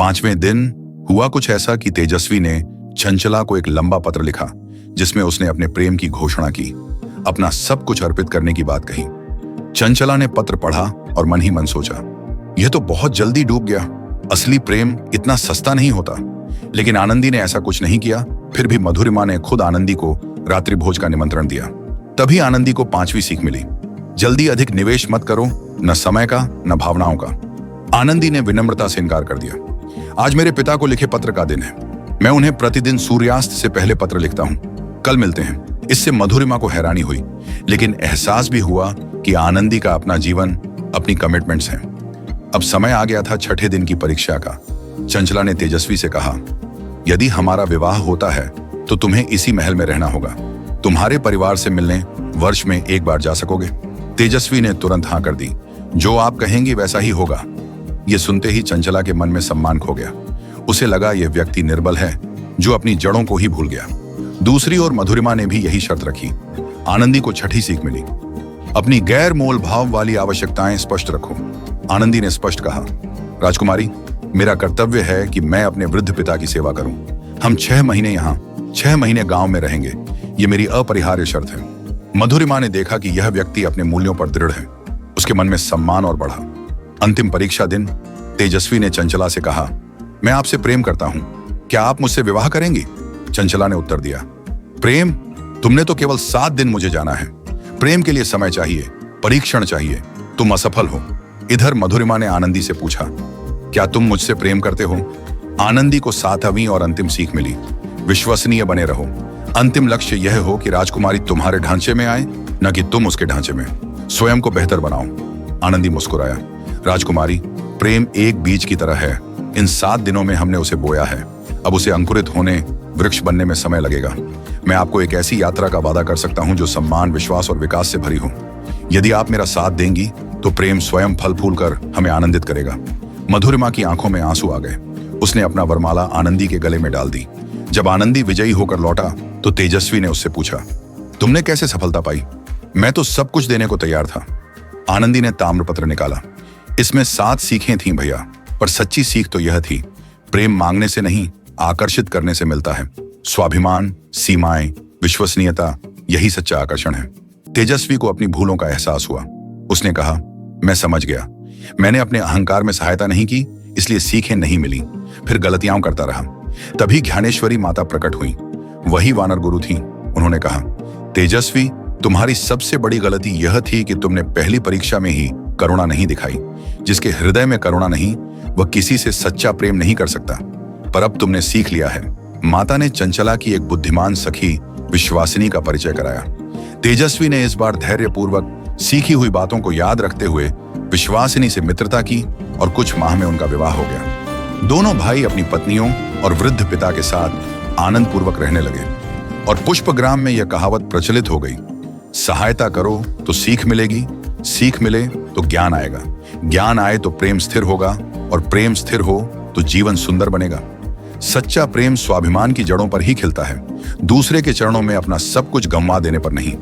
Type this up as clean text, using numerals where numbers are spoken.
5वें दिन हुआ कुछ ऐसा कि तेजस्वी ने चंचला को एक लंबा पत्र लिखा जिसमें उसने अपने प्रेम की घोषणा की, अपना सब कुछ अर्पित करने की बात कही। चंचला ने पत्र पढ़ा और मन ही मन सोचा, यह तो बहुत जल्दी डूब गया। असली प्रेम इतना सस्ता नहीं होता। लेकिन आनंदी ने ऐसा कुछ नहीं किया। फिर भी मधुरिमा ने खुद आनंदी को रात्रि भोज का निमंत्रण दिया। तभी आनंदी को 5वीं सीख मिली, जल्दी अधिक निवेश मत करो, न समय का न भावनाओं का। आनंदी ने विनम्रता से इनकार कर दिया। आज मेरे पिता को लिखे पत्र का दिन है। मैं उन्हें प्रतिदिन सूर्यास्त से पहले पत्र लिखता हूँ। कल मिलते हैं। इससे मधुरिमा को हैरानी हुई, लेकिन एहसास भी हुआ कि आनंदी का अपना जीवन, अपनी कमिटमेंट्स हैं। अब समय आ गया था 6ठे दिन की परीक्षा का। चंचला ने तेजस्वी से कहा, यदि हमारा विवाह होता है तो तुम्हें इसी महल में रहना होगा। तुम्हारे परिवार से मिलने वर्ष में एक बार जा सकोगे। तेजस्वी ने तुरंत हाँ कर दी। जो आप कहेंगी वैसा ही होगा। यह सुनते ही चंचला के मन में सम्मान खो गया। उसे लगा यह व्यक्ति निर्बल है, जो अपनी जड़ों को ही भूल गया। दूसरी ओर मधुरिमा ने भी यही शर्त रखी। आनंदी को 6ठी सीख मिली, अपनी गैर मोल भाव वाली आवश्यकताएं स्पष्ट रखो। आनंदी ने स्पष्ट कहा, राजकुमारी, मेरा कर्तव्य है कि मैं अपने वृद्ध पिता की सेवा करूं। हम 6 महीने यहाँ, 6 महीने गांव में रहेंगे। ये मेरी अपरिहार्य शर्त है। मधुरिमा ने देखा कि यह व्यक्ति अपने मूल्यों पर दृढ़ है। उसके मन में सम्मान और बढ़ा। अंतिम परीक्षा दिन तेजस्वी ने चंचला से कहा, मैं आपसे प्रेम करता हूं, क्या आप मुझसे विवाह करेंगी? चंचला ने उत्तर दिया, प्रेम? तुमने तो केवल 7 दिन मुझे जाना है। प्रेम के लिए समय चाहिए, परीक्षण चाहिए। तुम असफल हो। इधर मधुरिमा ने आनंदी से पूछा, क्या तुम मुझसे प्रेम करते हो? आनंदी को 7वीं और अंतिम सीख मिली, विश्वसनीय बने रहो। अंतिम लक्ष्य यह हो कि राजकुमारी तुम्हारे ढांचे में आए, न कि तुम उसके ढांचे में। स्वयं को बेहतर बनाओ। आनंदी मुस्कुराया, राजकुमारी, प्रेम एक बीज की तरह है। इन 7 दिनों में हमने उसे बोया है। अब उसे अंकुरित होने, वृक्ष बनने में समय लगेगा। मैं आपको एक ऐसी यात्रा का वादा कर सकता हूं जो सम्मान, विश्वास और विकास से भरी हो। यदि आप मेरा साथ देंगी तो प्रेम स्वयं फल फूल कर हमें आनंदित करेगा। मधुरिमा की आंखों में आंसू आ गए। उसने अपना वरमाला आनंदी के गले में डाल दी। जब आनंदी विजयी होकर लौटा तो तेजस्वी ने उससे पूछा, तुमने कैसे सफलता पाई? मैं तो सब कुछ देने को तैयार था। आनंदी ने ताम्रपत्र निकाला। इसमें 7 सीखें थीं भैया, पर सच्ची सीख तो यह थी, प्रेम मांगने से नहीं, आकर्षित करने से मिलता है। स्वाभिमान, सीमाएं, विश्वसनीयता, यही सच्चा आकर्षण है। तेजस्वी को अपनी भूलों का एहसास हुआ। उसने कहा, मैं समझ गया। मैंने अपने अहंकार में सहायता नहीं की, इसलिए सीखें नहीं मिली। फिर गलतियां करता रहा। तभी ज्ञानेश्वरी माता प्रकट हुई। वही वानर गुरु थी। उन्होंने कहा, तेजस्वी, तुम्हारी सबसे बड़ी गलती यह थी कि तुमने पहली परीक्षा में ही करुणा नहीं दिखाई। जिसके हृदय में करुणा नहीं, वह किसी से सच्चा प्रेम नहीं कर सकता। पर अब तुमने सीख लिया है। माता ने चंचला की एक बुद्धिमान सखी विश्वासिनी का परिचय कराया। तेजस्वी ने इस बार धैर्यपूर्वक सीखी हुई बातों को याद रखते हुए विश्वासिनी से मित्रता की और कुछ माह में उनका विवाह हो गया। दोनों भाई अपनी पत्नियों और वृद्ध पिता के साथ आनंद पूर्वक रहने लगे। और पुष्पग्राम में यह कहावत प्रचलित हो गई, सहायता करो तो सीख मिलेगी, सीख मिले तो ज्ञान आएगा, ज्ञान आए तो प्रेम स्थिर होगा, और प्रेम स्थिर हो तो जीवन सुंदर बनेगा। सच्चा प्रेम स्वाभिमान की जड़ों पर ही खिलता है, दूसरे के चरणों में अपना सब कुछ गंवा देने पर नहीं।